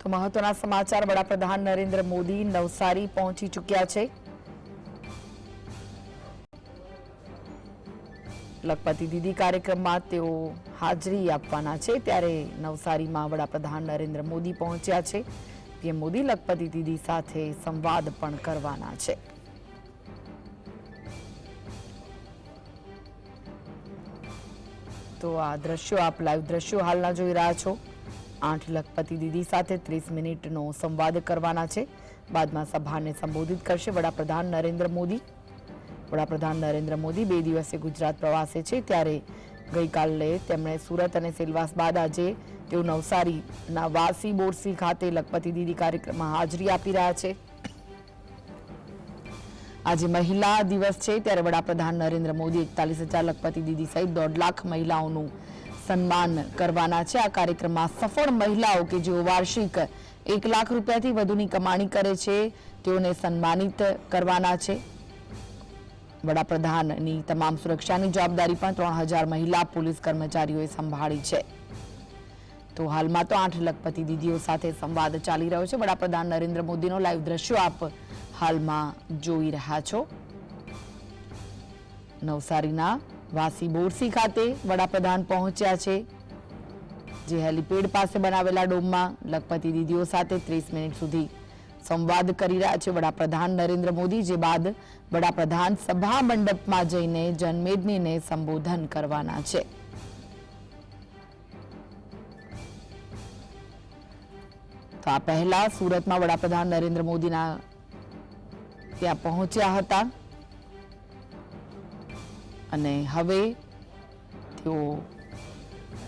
તો મહત્વના સમાચાર વડાપ્રધાન નરેન્દ્ર મોદી નવસારી પહોંચી ચૂક્યા છે। લખપતિ દીદી કાર્યક્રમમાં તેઓ હાજરી આપવાના છે ત્યારે નવસારીમાં વડાપ્રધાન નરેન્દ્ર મોદી પહોંચ્યા છે। પીએમ મોદી લખપતિ દીદી સાથે સંવાદ પણ કરવાના છે। તો આ દ્રશ્યો આપ લાઈવ દ્રશ્યો હાલના જોઈ રહ્યા છો। 8 લખપતિ દીદી સાથે 30 મિનિટનો સંવાદ કરવાના છે। બાદમાં સભાને સંબોધિત કરશે વડાપ્રધાન નરેન્દ્ર મોદી। વડાપ્રધાન નરેન્દ્ર મોદી 2 દિવસીય ગુજરાત પ્રવાસે છે ત્યારે ગઈકાલે તેમણે સુરત અને સેલવાસ બાદ આજે તેઓ નવસારીના વાસી બોરસી ખાતે લખપતિ દીદી કાર્યક્રમમાં હાજરી આપી રહ્યા છે। આજે મહિલા દિવસ છે ત્યારે વડાપ્રધાન નરેન્દ્ર મોદી 41,000 લખપતિ દીદી સહિત 1.5 લાખ મહિલાઓનું સન્માન કરવાના છે। આ કાર્યક્રમમાં સફળ મહિલાઓ કે જેઓ વાર્ષિક 1 લાખ રૂપિયાથી વધુની કમાણી કરે છે તેઓને સન્માનિત કરવાના છે। વડાપ્રધાનની તમામ સુરક્ષાની જવાબદારી પણ 3000 મહિલા પોલીસ કર્મચારીઓએ સંભાળી છે। તો હાલમાં તો 8 લખપતિ દીદીઓ સાથે સંવાદ ચાલી રહ્યો છે। વડાપ્રધાન નરેન્દ્ર મોદીનો લાઈવ દ્રશ્યો આપ હાલમાં જોઈ રહ્યા છો। નવસારીના વાસી બોરસી ખાતે વડાપ્રધાન પહોંચ્યા છે જે હેલીપેડ પાસે બનાવેલા ડોમમાં લખપતિ દીદીઓ સાથે 30 મિનિટ સુધી સંવાદ કરી રહ્યા છે વડાપ્રધાન નરેન્દ્ર મોદી। જે બાદ વડાપ્રધાન સભા મંડપમાં જઈને જનમેદનીને સંબોધન કરવાના છે। તો આ પહેલા સુરતમાં વડાપ્રધાન નરેન્દ્ર મોદીના ત્યાં પહોંચ્યા હતા અને હવે તેઓ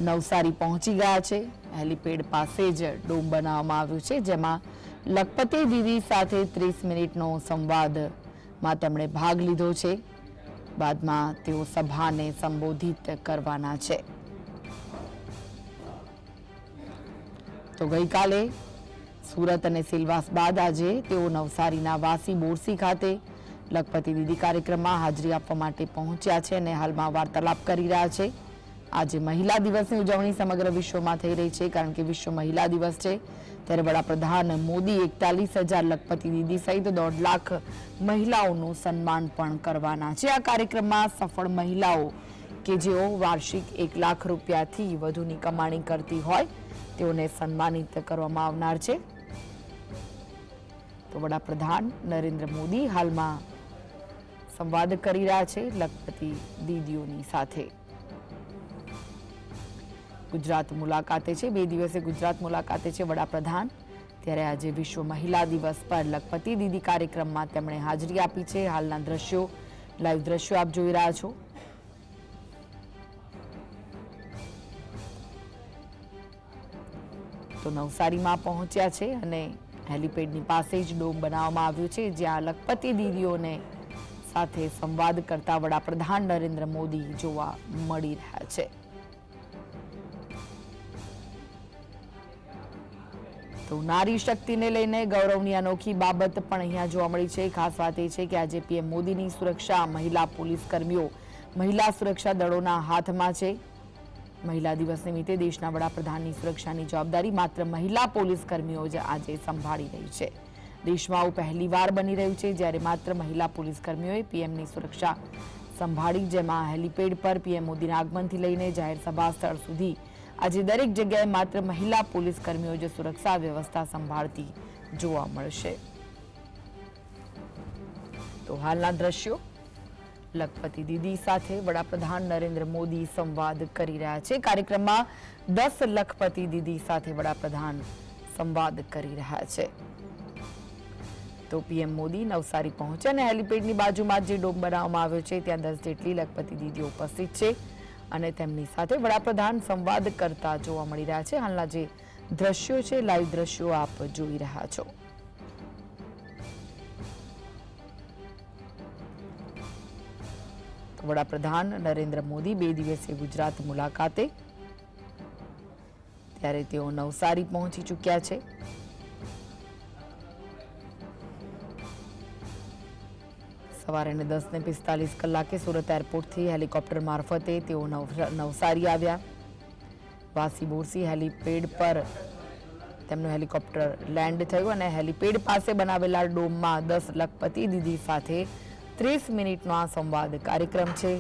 નવસારી પહોંચી ગયા છે। હેલીપેડ પાસે જ ડોમ બનાવવામાં આવ્યું છે જેમાં લખપતિ દીદી સાથે 30 મિનિટનો સંવાદમાં તેમણે ભાગ લીધો છે। બાદમાં તેઓ સભાને સંબોધિત કરવાના છે। તો ગઈકાલે સુરત અને સિલવાસ બાદ આજે તેઓ નવસારીના વાસી બોરસી ખાતે લખપતિ દીદી કાર્યક્રમમાં હાજરી આપવા માટે પહોંચ્યા છે અને હાલમાં વાર્તાલાપ કરી રહ્યા છે। આજે મહિલા દિવસની ઉજવણી સમગ્ર વિશ્વમાં થઈ રહી છે કારણ કે વિશ્વ મહિલા દિવસ છે ત્યારે વડાપ્રધાન મોદી 41,000 લખપતિ દીદી સહિત 1.5 લાખ મહિલાઓનું સન્માન પણ કરવાના છે। આ કાર્યક્રમમાં સફળ મહિલાઓ કે જેઓ વાર્ષિક 1 લાખ રૂપિયાથી વધુની કમાણી કરતી હોય તેઓને સન્માનિત કરવામાં આવનાર છે। તો વડાપ્રધાન નરેન્દ્ર મોદી હાલમાં સંવાદ કરી રહ્યા છે લખપતિ દીદીઓની સાથે। ગુજરાત મુલાકાતે છે, 2 દિવસે ગુજરાત મુલાકાતે છે વડાપ્રધાન ત્યારે આજે વિશ્વ મહિલા દિવસ પર લખપતિ દીદી કાર્યક્રમમાં તેમણે હાજરી આપી છે। હાલના દ્રશ્યો લાઈવ દ્રશ્યો આપ જોઈ રહ્યા છો। તો નવસારીમાં પહોંચ્યા છે અને હેલીપેડની પાસે જ ડોમ બનાવવામાં આવ્યું છે જ્યાં લખપતિ દીદીઓને સાથે સંવાદ કરતા વડાપ્રધાન નરેન્દ્ર મોદી જોવા મળી રહ્યા છે। તો નારી શક્તિને લઈને ગૌરવની અનોખી બાબત પણ અહીંયા જોવા મળી છે। ખાસ વાત એ છે કે આજે પીએમ મોદીની સુરક્ષા મહિલા પોલીસ કર્મીઓ મહિલા સુરક્ષા દળોના હાથમાં છે। મહિલા દિવસ નિમિત્તે દેશના વડાપ્રધાનની સુરક્ષાની જવાબદારી માત્ર મહિલા પોલીસ કર્મીઓ જ આજે સંભાળી રહી છે। દેશમાં આવું પહેલીવાર બની રહ્યું છે જ્યારે માત્ર મહિલા પોલીસ કર્મીઓએ પીએમની સુરક્ષા સંભાળી જેમાં હેલીપેડ પર પીએમ મોદીના આગમનથી લઈને જાહેર સભા સ્થળ સુધી આજે દરેક જગ્યાએ માત્ર મહિલા પોલીસ કર્મીઓ જ સુરક્ષા વ્યવસ્થા સંભાળતી જોવા મળશે। તો હાલના દ્રશ્યો લખપતિ દીદી સાથે વડાપ્રધાન નરેન્દ્ર મોદી સંવાદ કરી રહ્યા છે। કાર્યક્રમમાં 10 લખપતિ દીદી સાથે વડાપ્રધાન સંવાદ કરી રહ્યા છે। તો પીએમ મોદી નવસારી પહોંચ્યા અને હેલીપેડની બાજુમાં જે ડોમ બનાવવામાં આવ્યો છે ત્યાં 10 જેટલી લખપતિ દીદીઓ ઉપસ્થિત છે અને તેમની સાથે વડાપ્રધાન સંવાદ કરતા જોવા મળી રહ્યા છે। હાલના જે દ્રશ્યો છે લાઈવ દ્રશ્યો આપ જોઈ રહ્યા છો। વડાપ્રધાન નરેન્દ્ર મોદી 2 દિવસીય ગુજરાત મુલાકાતે ત્યારે તેઓ નવસારી પહોંચી ચૂક્યા છે। સવારે 10:45 કલાકે સુરત એરપોર્ટથી હેલિકોપ્ટર મારફતે તેઓ નવસારી આવ્યા। વાસી બોરસી હેલીપેડ પર તેમનું હેલિકોપ્ટર લેન્ડ થયું અને હેલિપેડ પાસે બનાવેલા ડોમમાં 10 લખપતિ દીદી સાથે 30 મિનિટનો આ સંવાદ કાર્યક્રમ છે.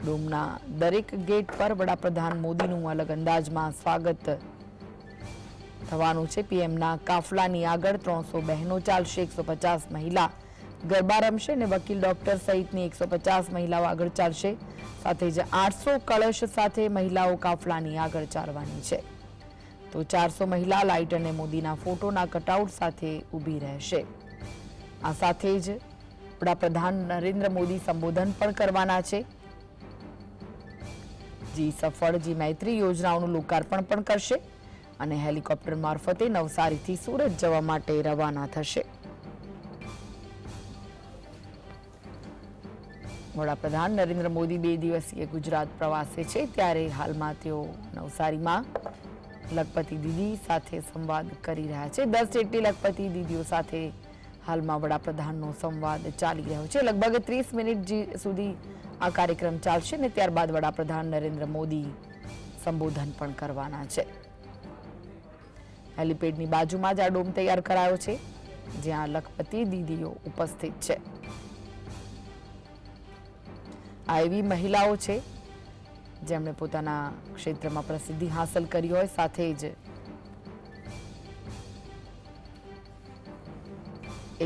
ડોમના દરેક ગેટ પર વડાપ્રધાન મોદીનું અલગ અંદાજમાં સ્વાગત થવાનું છે. પીએમના કાફલાની આગળ 300 બહેનો ચાલશે, 150 મહિલા ગરબા રમશે અને વકીલ, ડોક્ટર સહિતની 150 મહિલાઓ આગળ ચાલશે. સાથે જ 800 કળશ સાથે મહિલાઓ કાફલાની આગળ ચાલવાની છે. તો 400 મહિલા લાઇટ અને મોદીના ફોટોના કટઆઉટ સાથે ઊભી રહેશે. આ સાથે જ વડાપ્રધાન નરેન્દ્ર મોદી સંબોધન પણ કરવાના છે. જી સફળ, જી મૈત્રી યોજનાઓનું લોકાર્પણ પણ કરશે અને હેલિકોપ્ટર મારફતે નવસારીથી સુરત જવા માટે રવાના થશે. વડાપ્રધાન નરેન્દ્ર મોદી 2 દિવસીય ગુજરાત પ્રવાસે છે, ત્યારે હાલમાં તેઓ નવસારીમાં લખપતિ દીદી સાથે સંવાદ કરી રહ્યા છે. 10 જેટલી લખપતિ દીદીઓ સાથે હાલમાં વડાપ્રધાનનો સંવાદ ચાલી રહ્યો છે. લગભગ 30 મિનિટ સુધી આ કાર્યક્રમ ચાલશે અને ત્યારબાદ વડાપ્રધાન નરેન્દ્ર મોદી સંબોધન પણ કરવાના છે. હેલિપેડની બાજુમાં જ આ ડોમ તૈયાર કરાયો છે, જ્યાં લખપતિ દીદીઓ ઉપસ્થિત છે. આ એવી મહિલાઓ છે જેમણે પોતાના ક્ષેત્રમાં પ્રસિદ્ધિ હાંસલ કરી હોય, સાથે જ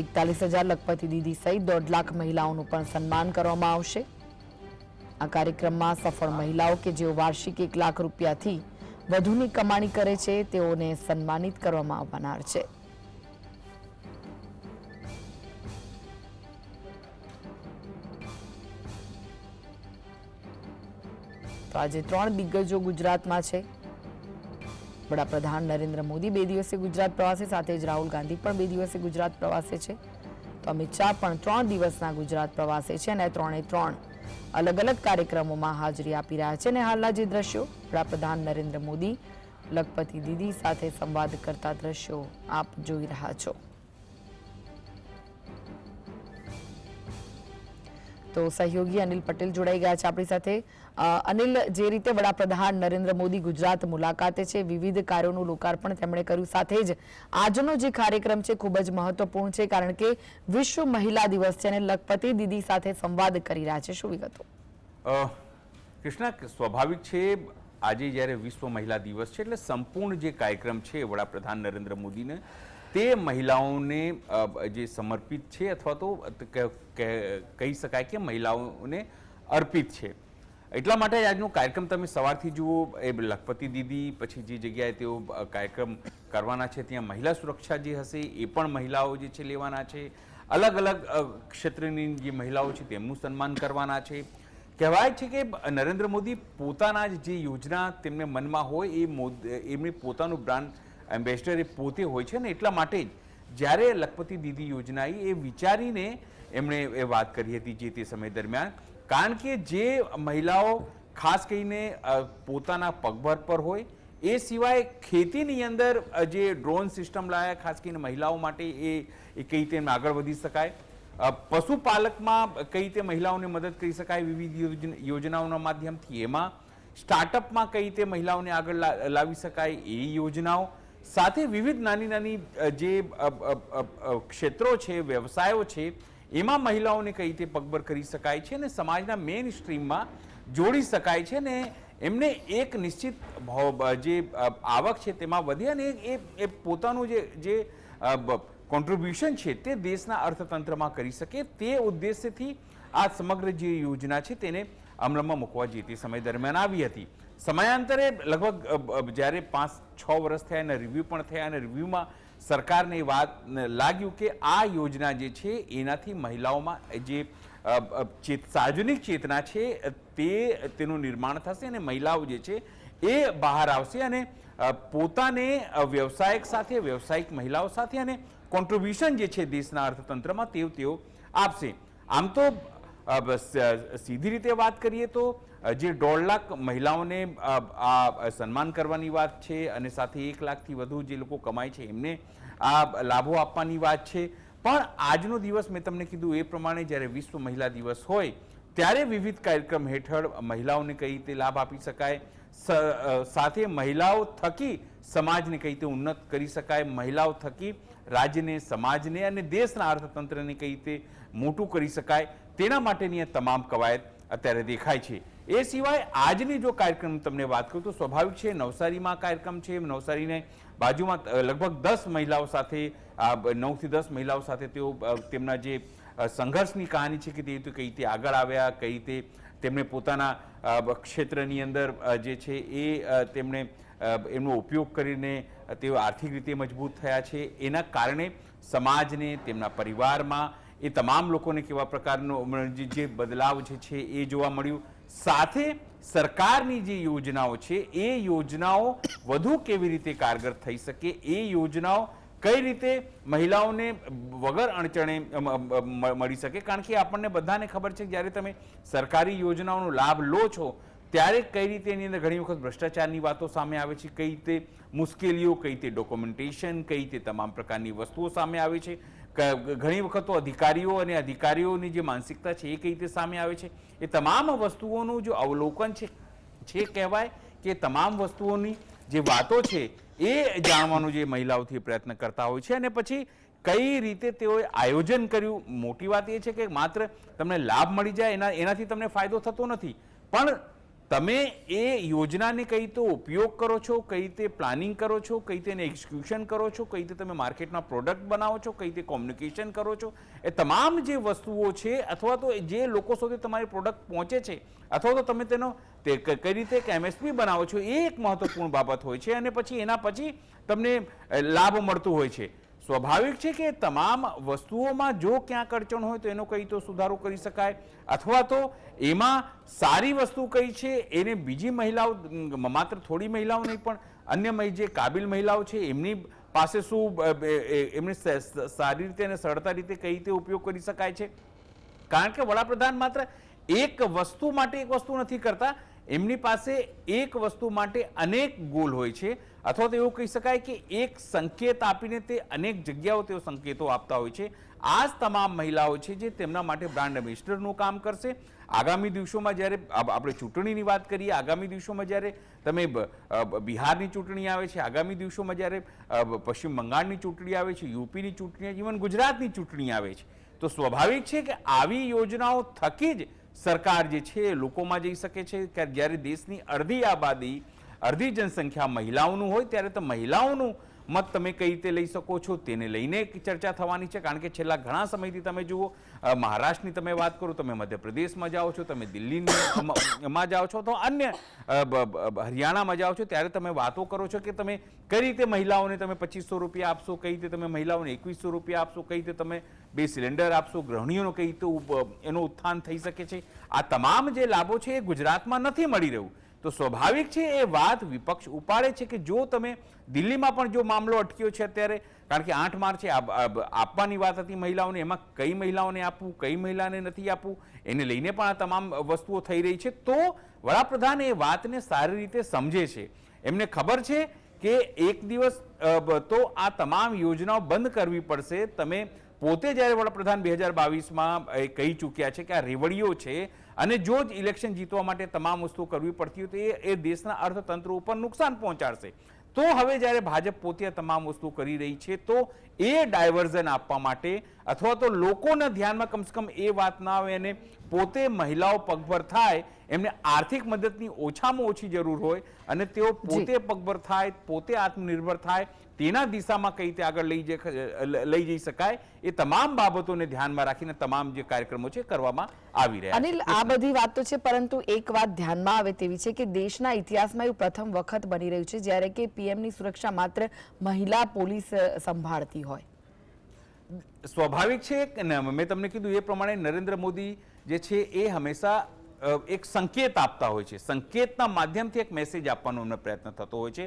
41,000 લખપતિ દીદી સહિત 1.5 લાખ મહિલાઓનું પણ સન્માન કરવામાં આવશે. આ કાર્યક્રમમાં સફળ મહિલાઓ કે જેઓ વાર્ષિક 1 લાખ રૂપિયાથી વધુની કમાણી કરે છે, તેઓને સન્માનિત કરવામાં આવનાર છે. તો આજે 3 દિગ્ગજો ગુજરાતમાં છે. વડાપ્રધાન નરેન્દ્ર મોદી 2 દિવસીય ગુજરાત પ્રવાસે, સાથે જ રાહુલ ગાંધી પણ 2 દિવસીય ગુજરાત પ્રવાસે છે. તો અમિત શાહ પણ 3 દિવસના ગુજરાત પ્રવાસે છે અને 3 અલગ અલગ કાર્યક્રમોમાં હાજરી આપી રહ્યા છે. અને હાલના જે દ્રશ્યો, વડાપ્રધાન નરેન્દ્ર મોદી લખપતિ દીદી સાથે સંવાદ કરતા દ્રશ્યો આપ જોઈ રહ્યા છો. તો સહયોગી અનિલ પટેલ જોડાઈ ગયા છે આપણી સાથે. અનિલ, જે રીતે વડાપ્રધાન નરેન્દ્ર મોદી ગુજરાત મુલાકાતે છે, વિવિધ કાર્યોનું લોકાર્પણ તેમણે કર્યું, સાથે જ આજનો જે કાર્યક્રમ છે ખૂબ જ મહત્વપૂર્ણ છે, કારણ કે વિશ્વ મહિલા દિવસ છે અને લખપતિ દીદી સાથે સંવાદ કરી રહ્યા છે. શું વિગતો? કૃષ્ણા, સ્વાભાવિક છે આજે જ્યારે વિશ્વ મહિલા દિવસ છે એટલે સંપૂર્ણ જે કાર્યક્રમ છે વડાપ્રધાન નરેન્દ્ર મોદીને તે મહિલાઓને જે સમર્પિત છે અથવા તો કહી શકાય કે મહિલાઓને અર્પિત છે. એટલા માટે આજનો કાર્યક્રમ તમે સવારથી જુઓ, એ લખપતિ દીદી પછી જે જગ્યાએ તેઓ કાર્યક્રમ કરવાના છે ત્યાં મહિલા સુરક્ષા જે હશે એ પણ મહિલાઓ જે છે લેવાના છે. અલગ અલગ ક્ષેત્રની જે મહિલાઓ છે તેમનું સન્માન કરવાના છે. કહેવાય છે કે નરેન્દ્ર મોદી પોતાના જે યોજના તેમને મનમાં હોય એમની પોતાનું બ્રાન્ડ એમ્બેસેડર એ પોતે હોય છે ને, એટલા માટે જ જ્યારે લખપતિ દીદી યોજના એ વિચારીને એમણે એ વાત કરી હતી જે તે સમય દરમિયાન, કારણ કે જે મહિલાઓ ખાસ કરીને પોતાના પગભર પર હોય, એ સિવાય ખેતીની અંદર જે ડ્રોન સિસ્ટમ લાયા ખાસ કરીને મહિલાઓ માટે એ કઈ રીતે આગળ વધી શકાય, પશુપાલકમાં કઈ રીતે મહિલાઓને મદદ કરી શકાય વિવિધ યોજનાઓના માધ્યમથી, એમાં સ્ટાર્ટઅપમાં કઈ રીતે મહિલાઓને આગળ લાવી શકાય એ યોજનાઓ, સાથે વિવિધ નાની નાની જે ક્ષેત્રો છે, વ્યવસાયો છે, એમાં મહિલાઓને કઈ રીતે પગભર કરી શકાય છે અને સમાજના મેઇન સ્ટ્રીમમાં જોડી શકાય છે ને એમને એક નિશ્ચિત જે આવક છે તેમાં વધે અને એ પોતાનું જે કોન્ટ્રીબ્યુશન છે તે દેશના અર્થતંત્રમાં કરી શકે, તે ઉદ્દેશ્યથી આ સમગ્ર જે યોજના છે તેને અમલમાં મૂકવા જે તે સમય દરમિયાન આવી હતી. સમયાંતરે લગભગ જ્યારે 5-6 વર્ષ થયા અને રિવ્યૂ પણ થયા અને રિવ્યૂમાં સરકારને એ વાત લાગ્યું કે આ યોજના જે છે એનાથી મહિલાઓમાં જે સાર્વજનિક ચેતના છે તેનું નિર્માણ થશે અને મહિલાઓ જે છે એ બહાર આવશે અને પોતાને વ્યવસાયિક સાથે, વ્યવસાયિક મહિલાઓ સાથે અને કોન્ટ્રીબ્યુશન જે છે દેશના અર્થતંત્રમાં તેઓ આપશે. આમ તો સીધી રીતે વાત કરીએ તો જે 1.5 લાખ મહિલાઓને આ સન્માન કરવાની વાત છે અને સાથે 1 લાખથી વધુ જે લોકો કમાય છે એમને આ લાભો આપવાની વાત છે. પણ આજનો દિવસ મેં તમને કીધું એ પ્રમાણે જ્યારે વિશ્વ મહિલા દિવસ હોય ત્યારે વિવિધ કાર્યક્રમ હેઠળ મહિલાઓને કઈ રીતે લાભ આપી શકાય, સાથે મહિલાઓ થકી સમાજને કઈ રીતે ઉન્નત કરી શકાય, મહિલાઓ થકી રાજ્યને, સમાજને અને દેશના અર્થતંત્રને કઈ રીતે મોટું કરી શકાય, તેના માટેની આ તમામ કવાયત અત્યારે દેખાય છે. એ સિવાય આજની જો કાર્યક્રમ તમને વાત કરું તો સ્વાભાવિક છે, નવસારીમાં કાર્યક્રમ છે. નવસારીને બાજુમાં લગભગ 10 મહિલાઓ સાથે 9 થી 10 મહિલાઓ સાથે તેઓ તેમના જે સંઘર્ષની કહાની છે કે તે કઈ રીતે આગળ આવ્યા, કઈ રીતે તેમણે પોતાના ક્ષેત્રની અંદર જે છે એ તેમણે એમનો ઉપયોગ કરીને તેઓ આર્થિક રીતે મજબૂત થયા છે. એના કારણે સમાજને, તેમના પરિવારમાં એ તમામ લોકોને કેવા પ્રકારનો જે બદલાવ છે એ જોવા મળ્યું. સાથે સરકારની જે યોજનાઓ છે એ યોજનાઓ વધુ કેવી રીતે કારગર થઈ શકે, એ યોજનાઓ કઈ રીતે મહિલાઓને વગર અડચણે મળી શકે. કારણ કે આપણને બધાને ખબર છે જ્યારે તમે સરકારી યોજનાઓનો લાભ લો છો ત્યારે કઈ રીતે એની અંદર ઘણી વખત ભ્રષ્ટાચારની વાતો સામે આવે છે, કઈ રીતે મુશ્કેલીઓ, કઈ રીતે ડોક્યુમેન્ટેશન, કઈ રીતે તમામ પ્રકારની વસ્તુઓ સામે આવે છે. ઘણી વખત તો અધિકારીઓ અને અધિકારીઓની જે માનસિકતા છે એ કઈ રીતે સામે આવે છે. એ તમામ વસ્તુઓનું જો અવલોકન છે કહેવાય કે તમામ વસ્તુઓની જે વાતો છે એ જાણવાનો જે મહિલાઓથી પ્રયત્ન કરતા હોય છે. અને પછી કઈ રીતે તેઓએ આયોજન કર્યું. મોટી વાત એ છે કે માત્ર તમને લાભ મળી જાય એનાથી તમને ફાયદો થતો નથી, પણ તમે એ યોજનાને કઈ રીતે ઉપયોગ કરો છો, કઈ રીતે પ્લાનિંગ કરો છો, કઈ રીતે એને એક્ઝિક્યુશન કરો છો, કઈ રીતે તમે માર્કેટમાં પ્રોડક્ટ બનાવો છો, કઈ રીતે કોમ્યુનિકેશન કરો છો, એ તમામ જે વસ્તુઓ છે અથવા તો જે લોકો સુધી તમારી પ્રોડક્ટ પહોંચે છે અથવા તો તમે તેનો કઈ રીતે એક MSP બનાવો છો, એ એક મહત્વપૂર્ણ બાબત હોય છે. અને પછી એના પછી તમને લાભ મળતું હોય છે. સ્વાભાવિક છે કે તમામ વસ્તુઓમાં જો ક્યાંક અડચણ હોય તો એનો કઈ તો સુધારો કરી શકાય, અથવા તો એમાં સારી વસ્તુ કઈ છે એને બીજી મહિલાઓ, માત્ર થોડી મહિલાઓ નહીં પણ અન્ય જે કાબિલ મહિલાઓ છે એમની પાસે શું એમને સારી રીતે અને સરળતા રીતે કઈ રીતે ઉપયોગ કરી શકાય છે. કારણ કે વડાપ્રધાન માત્ર એક વસ્તુ માટે એક વસ્તુ નથી કરતા, એમની પાસે એક વસ્તુ માટે અનેક ગોલ હોય છે. અથવા તો એવું કહી શકાય કે એક સંકેત આપીને તે અનેક જગ્યાઓ તેઓ સંકેતો આપતા હોય છે. આ જ તમામ મહિલાઓ છે જે તેમના માટે બ્રાન્ડ એમ્બેસેડરનું કામ કરશે. આગામી દિવસોમાં જ્યારે આપણે ચૂંટણીની વાત કરીએ, આગામી દિવસોમાં જ્યારે તમે બિહારની ચૂંટણી આવે છે, આગામી દિવસોમાં જ્યારે પશ્ચિમ બંગાળની ચૂંટણી આવે છે, યુપીની ચૂંટણી, ઇવન ગુજરાતની ચૂંટણી આવે છે, તો સ્વાભાવિક છે કે આવી યોજનાઓ થકી જ સરકાર જે છે લોકોમાં જઈ શકે છે. કે જ્યારે દેશની અડધી આબાદી, અડધી જનસંખ્યા મહિલાઓનું હોય ત્યારે તો મહિલાઓનું મત તમે કઈ રીતે લઈ શકો છો તેને લઈને ચર્ચા થવાની છે. કારણ કે છેલ્લા ઘણા સમયથી તમે જુઓ, મહારાષ્ટ્રની તમે વાત કરો, તમે મધ્યપ્રદેશમાં જાઓ છો, તમે દિલ્હીમાં જાઓ છો, તો અન્ય હરિયાણામાં જાઓ છો, ત્યારે તમે વાતો કરો છો કે તમે કઈ રીતે મહિલાઓને તમે 2500 રૂપિયા આપશો, કઈ રીતે તમે મહિલાઓને 2100 રૂપિયા આપશો, કઈ રીતે તમે 2 સિલિન્ડર આપશો, ગૃહિણીઓનો કઈ રીતે એનું ઉત્થાન થઈ શકે છે. આ તમામ જે લાભો છે એ ગુજરાતમાં નથી મળી રહ્યું. તો સ્વાભાવિક છે એ વાત વિપક્ષ ઉપાડે છે કે જો તમે દિલ્હીમાં પણ જો મામલો અટક્યો છે અત્યારે, કારણ કે 8 માર્ચે આપવાની વાત હતી મહિલાઓને, એમાં કઈ મહિલાઓને આપવું, કઈ મહિલાને નથી આપવું, એને લઈને પણ આ તમામ વસ્તુઓ થઈ રહી છે. તો વડાપ્રધાન એ વાતને સારી રીતે સમજે છે. એમને ખબર છે કે એક દિવસ તો આ તમામ યોજનાઓ બંધ કરવી પડશે. તમે પોતે જ્યારે વડાપ્રધાન 2022માં કહી ચૂક્યા છે કે આ રેવડીઓ છે અને જો જ ઇલેક્શન જીતવા માટે તમામ વસ્તુઓ કરવી પડતી હોય તો એ દેશના અર્થતંત્ર ઉપર નુકસાન પહોંચાડશે. તો હવે જ્યારે ભાજપ પોતે તમામ વસ્તુ કરી રહી છે તો એ ડાયવર્ઝન આપવા માટે અથવા તો લોકોના ધ્યાનમાં કમસે કમ એ વાત ના આવે અને પોતે મહિલાઓ પગભર થાય, એમને આર્થિક મદદની ઓછામાં ઓછી જરૂર હોય અને તેઓ પોતે પગભર થાય, પોતે આત્મનિર્ભર થાય, તેના દિશામાં કઈ રીતે આગળ લઈ જઈ શકાય, એ તમામ બાબતોને ધ્યાનમાં રાખીને તમામ જે કાર્યક્રમો છે કરવામાં આવી રહ્યા છે. અનિલ, આ બધી વાત તો છે, પરંતુ એક વાત ધ્યાનમાં આવે તેવી છે કે દેશના ઇતિહાસમાં એવું પ્રથમ વખત બની રહ્યું છે જ્યારે કે પીએમની સુરક્ષા માત્ર મહિલા પોલીસ સંભાળતી હોય. સ્વાભાવિક છે કે મેં તમને કીધું એ પ્રમાણે નરેન્દ્ર મોદી જે છે એ હંમેશા એક સંકેત આપતા હોય છે. સંકેતના માધ્યમથી એક મેસેજ આપવાનો એમનો પ્રયત્ન થતો હોય છે.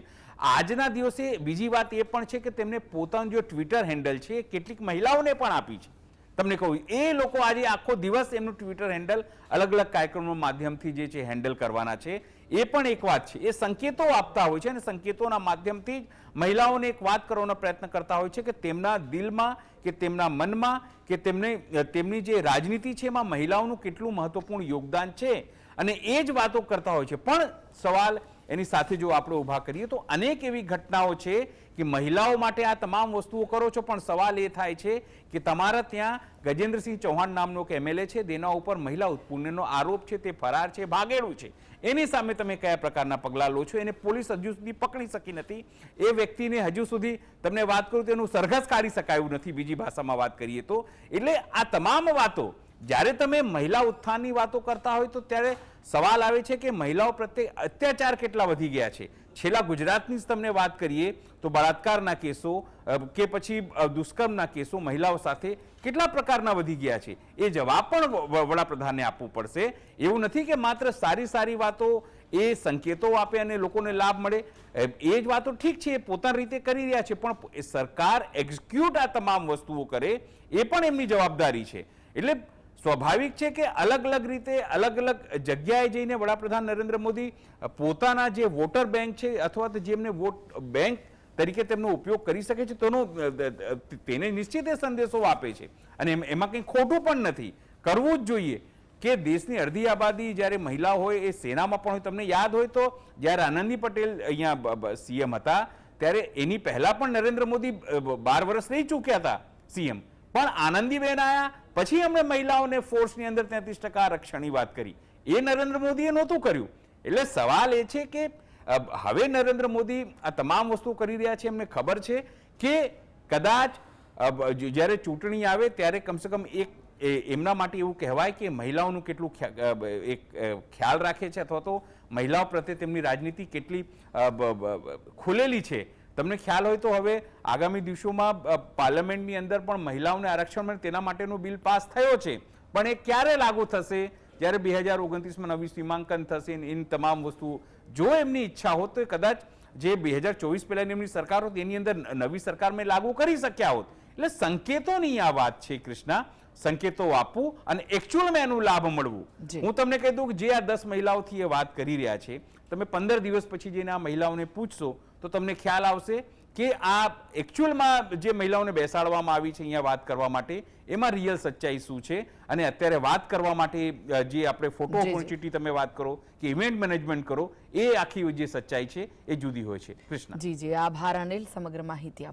આજના દિવસે બીજી વાત એ પણ છે કે તેમને પોતાનું જે ટ્વિટર હેન્ડલ છે કેટલીક મહિલાઓને પણ આપી છે. તમને કહું, એ લોકો આજે આખો દિવસ એમનું ટ્વિટર હેન્ડલ અલગ અલગ કાર્યક્રમો માધ્યમથી જે છે હેન્ડલ કરવાના છે. એ પણ એક વાત છે. એ સંકેતો આપતા હોય છે અને સંકેતોના માધ્યમથી જ મહિલાઓને એક વાત કરવાનો પ્રયત્ન કરતા હોય છે કે તેમના દિલમાં કે તેમના મનમાં કે તેમની જે રાજનીતિ છે એમાં મહિલાઓનું કેટલું મહત્વપૂર્ણ યોગદાન છે અને એ જ વાતો કરતા હોય છે. પણ સવાલ એની સાથે જો આપણે ઊભા કરીએ તો અનેક એવી ઘટનાઓ છે કે મહિલાઓ માટે આ તમામ વસ્તુઓ કરો છો, પણ સવાલ એ થાય છે કે તમારા ત્યાં ગજેન્દ્રસિંહ ચૌહાણ નામનો એક MLA છે, તેના ઉપર મહિલા ઉત્પીડનનો આરોપ છે, તે ફરાર છે, ભાગેડું છે. એની સામે તમે કયા પ્રકારના પગલાં લો છો? એને પોલીસ હજુ સુધી પકડી શકી નથી. એ વ્યક્તિને હજુ સુધી તમને વાત કરું તો એનું સરઘસ કાઢી શકાયું નથી, બીજી ભાષામાં વાત કરીએ તો. એટલે આ તમામ વાતો જ્યારે તમે મહિલા ઉત્થાનની વાતો કરતા હોય તો ત્યારે સવાલ આવે છે કે મહિલાઓ પ્રત્યે અત્યાચાર કેટલા વધી ગયા છે. છેલ્લા ગુજરાતની જ તમને વાત કરીએ તો બળાત્કારના કેસો કે પછી દુષ્કર્મના કેસો મહિલાઓ સાથે કેટલા પ્રકારના વધી ગયા છે, એ જવાબ પણ વડાપ્રધાને આપવું પડશે. એવું નથી કે માત્ર સારી સારી વાતો એ સંકેતો આપે અને લોકોને લાભ મળે. એ જ વાતો ઠીક છે, એ પોતાની રીતે કરી રહ્યા છે, પણ સરકાર એક્ઝિક્યુટ આ તમામ વસ્તુઓ કરે એ પણ એમની જવાબદારી છે. એટલે સ્વાભાવિક છે કે અલગ અલગ રીતે અલગ અલગ જગ્યાએ જઈને વડાપ્રધાન નરેન્દ્ર મોદી પોતાના જે વોટર બેંક છે અથવા તો જેમને વોટ બેંક તરીકે તેમનો ઉપયોગ કરી શકે છે તેને નિશ્ચિત એ સંદેશો આપે છે અને એમાં કંઈ ખોટું પણ નથી, કરવું જ જોઈએ. કે દેશની અડધી આબાદી જ્યારે મહિલા હોય એ સેનામાં પણ હોય. તમને યાદ હોય તો જ્યારે આનંદી પટેલ અહીંયા CM હતા ત્યારે એની પહેલા પણ નરેન્દ્ર મોદી 12 વર્ષ રહી ચૂક્યા હતા CM, પણ આનંદીબેન આયા પછી એમણે મહિલાઓને ફોર્સની અંદર 33% આરક્ષણની વાત કરી. એ નરેન્દ્ર મોદીએ નહોતું કર્યું. એટલે સવાલ એ છે કે હવે નરેન્દ્ર મોદી આ તમામ વસ્તુ કરી રહ્યા છે. એમને ખબર છે કે કદાચ જ્યારે ચૂંટણી આવે ત્યારે કમસે કમ એમના માટે એવું કહેવાય કે મહિલાઓનું કેટલું એક ખ્યાલ રાખે છે અથવા તો મહિલાઓ પ્રત્યે તેમની રાજનીતિ કેટલી ખુલેલી છે. તમને ખ્યાલ હોય તો હવે આગામી દિવસોમાં પાર્લામેન્ટની અંદર પણ મહિલાઓને આરક્ષણ મળે તેના માટેનો બિલ પાસ થયો છે, પણ એ ક્યારે લાગુ થશે? જ્યારે 2029માં નવી સીમાંકન થશે. એની તમામ વસ્તુઓ જો એમની ઈચ્છા હોત તો કદાચ જે 2024 પહેલાની એમની સરકાર હોત એની અંદર નવી સરકારમાં લાગુ કરી શક્યા હોત. એટલે સંકેતોની આ વાત છે કૃષ્ણા, સંકેતો આપવું અને એકચ્યુઅલમાં એનું લાભ મળવું. હું તમને કહી દઉં કે જે આ 10 મહિલાઓથી એ વાત કરી રહ્યા છે, તમે 15 દિવસ પછી જઈને આ મહિલાઓને પૂછશો તો તમને ખ્યાલ આવશે કે આ એકચ્યુઅલમાં જે મહિલાઓને બેસાડવામાં આવી છે અહીંયા વાત કરવા માટે એમાં રિયલ સચ્ચાઈ શું છે. અને અત્યારે વાત કરવા માટે જે આપણે ફોટો ઓપોર્ચ્યુનિટી તમે વાત કરો કે ઇવેન્ટ મેનેજમેન્ટ કરો, એ આખી જે સચ્ચાઈ છે એ જુદી હોય છે. કૃષ્ણ જી આભાર અનિલ સમગ્ર માહિતી